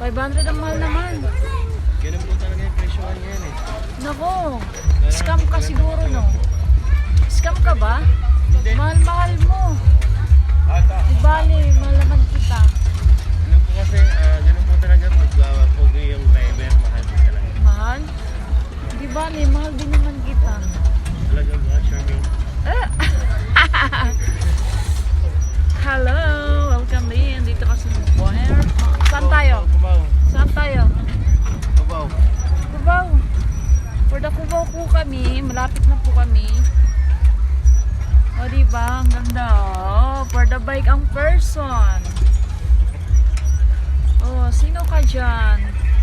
500 ang mahal naman. Ganun po talaga yung presyohan yan eh. Nako, scam ka siguro, no? Scam ka ba? Mahal-mahal mo. Ibali, mahal naman kita. Ganun po kasi, ganun po talaga pag pogi yung driver, mahal po talaga. Mahal? Di bali, mahal din naman kita. Talaga ba, Charmaine? Hello, welcome din. Dito kasi ng Bonaire. Saan tayo? Cubao. Saan tayo? Cubao. Cubao. For the Cubao po kami. Malapit na po kami. O diba? Ang ganda. Oh, for the bike ang person. Oh, sino ka dyan?